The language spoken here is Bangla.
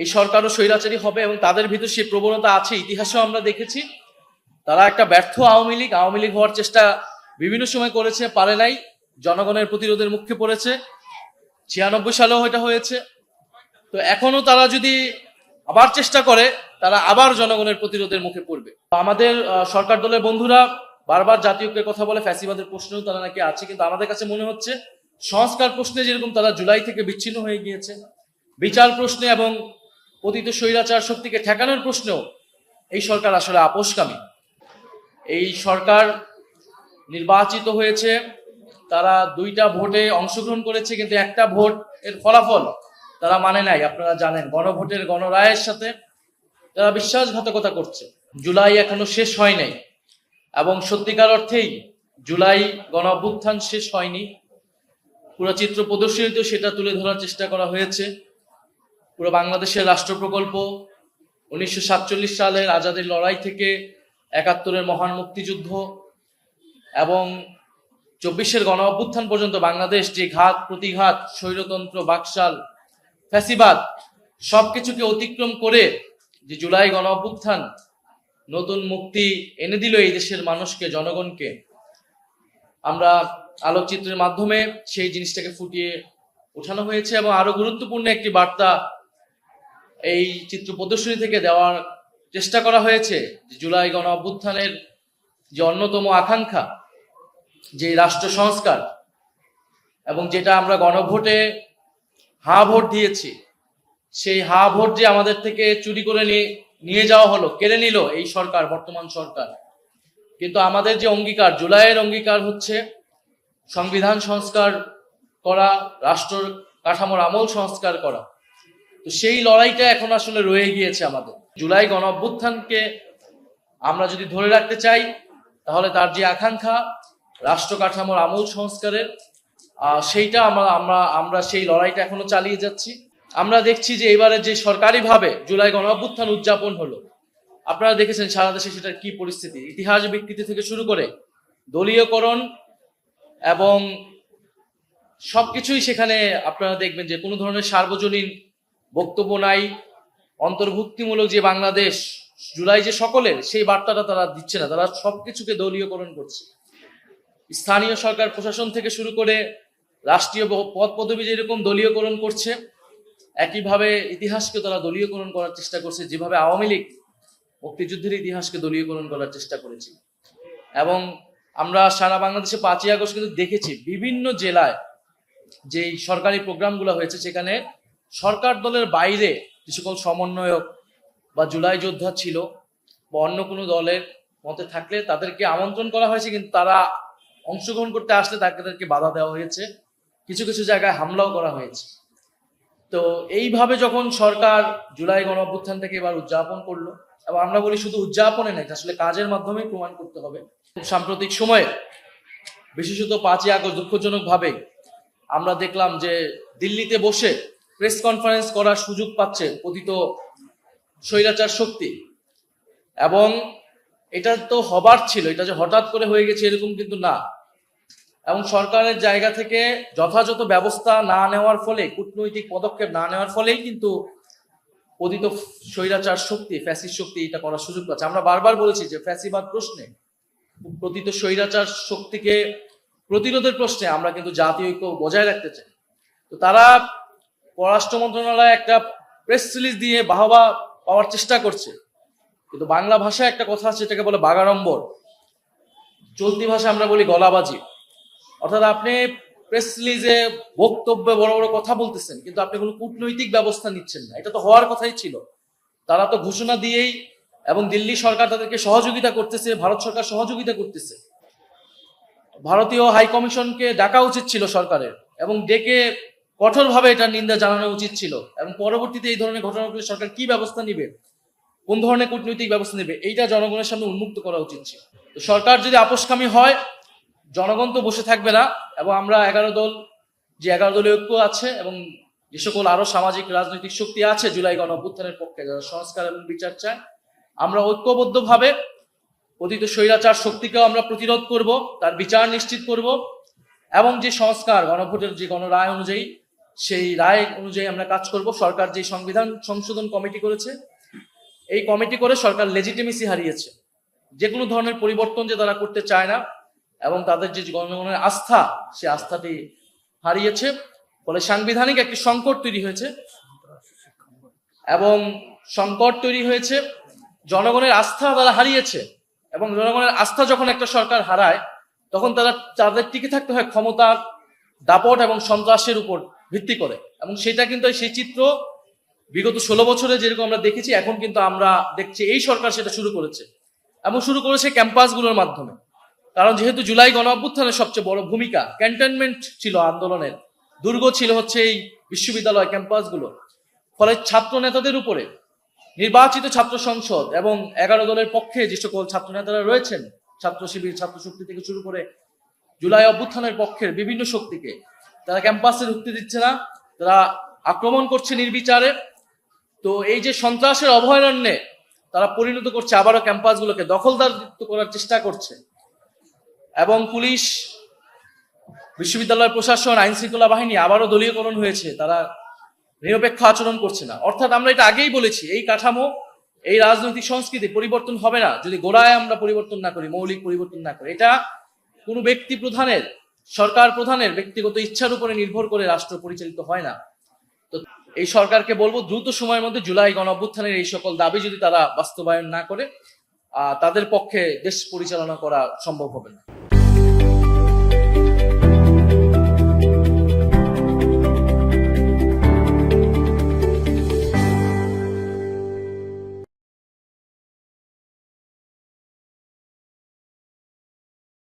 এই সরকারও স্বৈরাচারী হবে এবং তাদের ভিতর সেই প্রবণতা আছে, ইতিহাসেও আমরা দেখেছি। তারা একটা ব্যর্থ আওয়ামী লীগ হওয়ার চেষ্টা বিভিন্ন সময় করেছে, পারে নাই, জনগণের প্রতিরোধের মুখে পড়েছে। 96 সালেও এটা হয়েছে। তো এখনো তারা যদি আবার চেষ্টা করে, তারা আবার জনগণের প্রতিরোধের মুখে পড়বে। আমাদের সরকার দলের বন্ধুরা বারবার জাতীয় ঐক্যের কথা বলে, ফ্যাসিবাদের প্রশ্নেও তারা নাকি আছে, কিন্তু আমাদের কাছে মনে হচ্ছে সংস্কার প্রশ্নে যেরকম তারা জুলাই থেকে বিচ্ছিন্ন হয়ে গিয়েছে, বিচার প্রশ্নে এবং পতিত স্বৈরাচার শক্তিকে ঠেকানোর প্রশ্নেও এই সরকার আসলে আপোষকামী। এই সরকার নির্বাচিত হয়েছে, তারা 2টা ভোটে অংশগ্রহণ করেছে, কিন্তু একটা ভোট এর ফলাফল তারা মানে নাই। আপনারা জানেন, গণভোটের গণরায়ের সাথে তারা বিশ্বাসঘাতকতা করছে। জুলাই এখনো শেষ হয় নাই এবং সত্যিকার অর্থেই জুলাই গণ অভ্যুত্থান শেষ হয়নি। পুরো চিত্র প্রদর্শনীতেও সেটা তুলে ধরার চেষ্টা করা হয়েছে। পুরো বাংলাদেশের রাষ্ট্র প্রকল্প 1947 সালের আজাদের লড়াই থেকে 71-এর মহান মুক্তিযুদ্ধ এবং 24-এর গণ অভ্যুত্থান পর্যন্ত বাংলাদেশ যে ঘাত প্রতিঘাত, স্বৈরতন্ত্র, বাকশাল, ফ্যাসিবাদ সবকিছুকে অতিক্রম করে যে জুলাই গণ অভ্যুত্থান নতুন মুক্তি এনে দিল এই দেশের মানুষকে, জনগণকে, আমরা আলোকচিত্রের মাধ্যমে সেই জিনিসটাকে ফুটিয়ে ওঠানো হয়েছে। এবং আরো গুরুত্বপূর্ণ একটি বার্তা এই চিত্র প্রদর্শনী থেকে দেওয়ার চেষ্টা করা হয়েছে, যে জুলাই গণ অভ্যুত্থানের যে অন্যতম আকাঙ্ক্ষা, যে রাষ্ট্র সংস্কার, এবং যেটা আমরা গণভোটে হা ভোট দিয়েছি, সেই হা ভোট যে আমাদের থেকে চুরি করে নিয়ে যাওয়া হলো, কেড়ে নিল এই সরকার, বর্তমান সরকার। কিন্তু আমাদের যে অঙ্গীকার, জুলাইয়ের অঙ্গীকার হচ্ছে সংবিধান সংস্কার করা, রাষ্ট্র কাঠামোর আমল সংস্কার করা। তো সেই লড়াইটা এখন আসলে রয়ে গিয়েছে আমাদের। জুলাই গণ অভ্যুত্থানকে আমরা যদি ধরে রাখতে চাই, তাহলে তার যে আকাঙ্ক্ষা রাষ্ট্র কাঠামোর আমূল সংস্কারের, সেইটা আমরা সেই লড়াইটা এখনো চালিয়ে যাচ্ছি। আমরা দেখছি যে এবারে যে সরকারিভাবে জুলাই গণ অভ্যুত্থান উদযাপন হলো, আপনারা দেখেছেন সারা দেশে সেটার কি পরিস্থিতি। ইতিহাস বিকৃতি থেকে শুরু করে দলীয়করণ এবং সবকিছুই সেখানে আপনারা দেখবেন যে কোনো ধরনের সার্বজনীন বক্তব্য নাই, অন্তর্ভুক্তিমূলক যে বাংলাদেশ জুলাই যে সকলের, সেই বার্তাটা তারা দিচ্ছে না। তারা সবকিছুকে দলীয়করণ করছে। স্থানীয় সরকার প্রশাসন থেকে শুরু করে রাষ্ট্রীয় পদ পদবি যেরকম দলীয়করণ করছে, একইভাবে ইতিহাসকে তারা দলীয়করণ করার চেষ্টা করছে, যেভাবে আওয়ামী লীগ মুক্তিযুদ্ধের ইতিহাসকে দলীয়করণ করার চেষ্টা করেছে। এবং আমরা সারা বাংলাদেশে 5ই আগস্ট কিন্তু দেখেছি বিভিন্ন জেলায় যে সরকারি প্রোগ্রামগুলো হয়েছে, সেখানে সরকার দলের বাইরে যে সকল সমন্বয়ক বা জুলাই যোদ্ধা ছিল বা অন্য কোনো দলের মতে থাকলে তাদেরকে আমন্ত্রণ করা হয়েছে, কিন্তু তারা অংশগ্রহণ করতে আসলে তাদেরকে বাধা দেওয়া হয়েছে, কিছু কিছু জায়গায় হামলাও করা হয়েছে। তো এইভাবে যখন সরকার জুলাই গণ অভ্যুত্থানটাকে এবার উদযাপন করলো, এবং আমরা বলি শুধু উদযাপনে নাই, আসলে কাজের মাধ্যমে প্রমাণ করতে হবে। সাম্প্রতিক সময়ে বিশেষত 5ই আগস্ট দুঃখজনক ভাবে আমরা দেখলাম যে দিল্লিতে বসে প্রেস কনফারেন্স করার সুযোগ পাচ্ছে পতিত স্বৈরাচার শক্তি। এবং এটা তো হবার ছিল, এটা যে হঠাৎ করে হয়ে গেছে এরকম কিন্তু না। এবং সরকারের জায়গা থেকে যথাযথ ব্যবস্থা না নেওয়ার ফলে, কূটনৈতিক পদক্ষেপ না নেওয়ার ফলেই কিন্তু পতিত স্বৈরাচার শক্তি, ফ্যাসিস্ট শক্তি এটা করার সুযোগ পাচ্ছে। আমরা বারবার বলেছি যে ফ্যাসিবাদ প্রশ্নে, পতিত স্বৈরাচার শক্তিকে প্রতিরোধের প্রশ্নে আমরা কিন্তু জাতীয় ঐক্য বজায় রাখতে চাই। তো তারা পররাষ্ট্র মন্ত্রণালয় একটা প্রেস রিলিজ দিয়ে বাহবা পাওয়ার চেষ্টা করছে, কিন্তু বাংলা ভাষায় একটা কথা আছে, এটাকে বলে বাগাড়ম্বর, চলতি ভাষায় আমরা বলি গলাবাজি। অর্থাৎ আপনি প্রেস রিলিজে বক্তব্যে বড় বড় কথা বলতেছেন, কিন্তু আপনি কোনো কূটনৈতিক ব্যবস্থা নিচ্ছেন না। এটা তো হওয়ার কথাই ছিল। তারা তো ঘোষণা দিয়েই, এবং দিল্লি সরকার তাদেরকে সহযোগিতা করতেছে, ভারত সরকার সহযোগিতা করতেছে। ভারতীয় হাই কমিশনকে ডাকা উচিত ছিল সরকারের, এবং ডেকে কঠোরভাবে এটার নিন্দা জানানো উচিত ছিল। এবং পরবর্তীতে এই ধরনের ঘটনাগুলো সরকার কি ব্যবস্থা নিবে, কোন ধরনের কূটনৈতিক ব্যবস্থা নেবে, এইটা জনগণের সামনে উন্মুক্ত করা উচিত ছিল। তো সরকার যদি আপোষকামী হয়, জনগণ তো বসে থাকবে না। এবং আমরা 11 দলীয় ঐক্য আছে, এবং যে সকল আরো সামাজিক রাজনৈতিক শক্তি আছে জুলাই গণ অভ্যুত্থানের পক্ষে, যারা সংস্কার এবং বিচার চায়, আমরা ঐক্যবদ্ধভাবে পতিত স্বৈরাচার শক্তিকেও আমরা প্রতিরোধ করব, তার বিচার নিশ্চিত করব, এবং যে সংস্কার গণভোটের যে গণরায় অনুযায়ী সেই রায় অনুযায়ী আমরা কাজ করব। সরকার যে সংবিধান সংশোধন কমিটি করেছে, এই কমিটি করে সরকার লেজিটিমেসি হারিয়েছে। যে কোনো ধরনের পরিবর্তন যে তারা করতে চায় না এবং তাদের যে জনগণের আস্থা, সে আস্থাটি হারিয়েছে। ফলে সাংবিধানিক একটি সংকট তৈরি হয়েছে এবং সংকট তৈরি হয়েছে, জনগণের আস্থা তারা হারিয়েছে। এবং জনগণের আস্থা যখন একটা সরকার হারায়, তখন তাদের টিকে থাকতে হয় ক্ষমতার দাপট এবং সন্ত্রাসের উপর ভিত্তি করে। এবং সেটা কিন্তু সেই চিত্র বিগত 16 বছরে যেরকম আমরা দেখেছি, এখন কিন্তু আমরা দেখছি এই সরকার সেটা শুরু করেছে এবং শুরু করেছে ক্যাম্পাসগুলোর মাধ্যমে। কারণ যেহেতু জুলাই গণ অভ্যুত্থানের সবচেয়ে বড় ভূমিকা ক্যান্টনমেন্ট ছিল আন্দোলনের, দুর্গ ছিল হচ্ছে এই বিশ্ববিদ্যালয় ক্যাম্পাসগুলো। ফলে ছাত্র নেতাদের উপরে নির্বাচিত ছাত্র সংসদ এবং 11 দলের পক্ষে যে সকল ছাত্র নেতারা রয়েছেন, ছাত্র শিবির, ছাত্র শক্তি থেকে শুরু করে জুলাই অভ্যুত্থানের পক্ষের বিভিন্ন শক্তিকে তারা ক্যাম্পাসে ঢুকতে দিচ্ছে না, তারা আক্রমণ করছে নির্বিচারে। তো এই যে সন্ত্রাসের অভয়ারণ্যে তারা পরিণত করছে, আবারও ক্যাম্পাসগুলোকে দখলদারিত্ব করার চেষ্টা করছে। এবং পুলিশ, বিশ্ববিদ্যালয় প্রশাসন, আইন শৃঙ্খলা বাহিনী আবারও দলীয়করণ হয়েছে, তারা নিরপেক্ষ আচরণ করছে না। অর্থাৎ আমরা এটা আগেই বলেছি, এই কাঠামো, এই রাজনৈতিক সংস্কৃতি পরিবর্তন হবে না যদি গোড়ায় আমরা পরিবর্তন না করি, মৌলিক পরিবর্তন না করি। এটা কোনো ব্যক্তি প্রধানের, সরকার প্রধানের ব্যক্তিগত ইচ্ছার উপরে নির্ভর করে রাষ্ট্র পরিচালিত হয় না। তো এই সরকারকে বলবো, দ্রুত সময়ের মধ্যে জুলাই গণ অভ্যুত্থানের এই সকল দাবি যদি তারা বাস্তবায়ন না করে, তাদের পক্ষে দেশ পরিচালনা করা সম্ভব হবে না।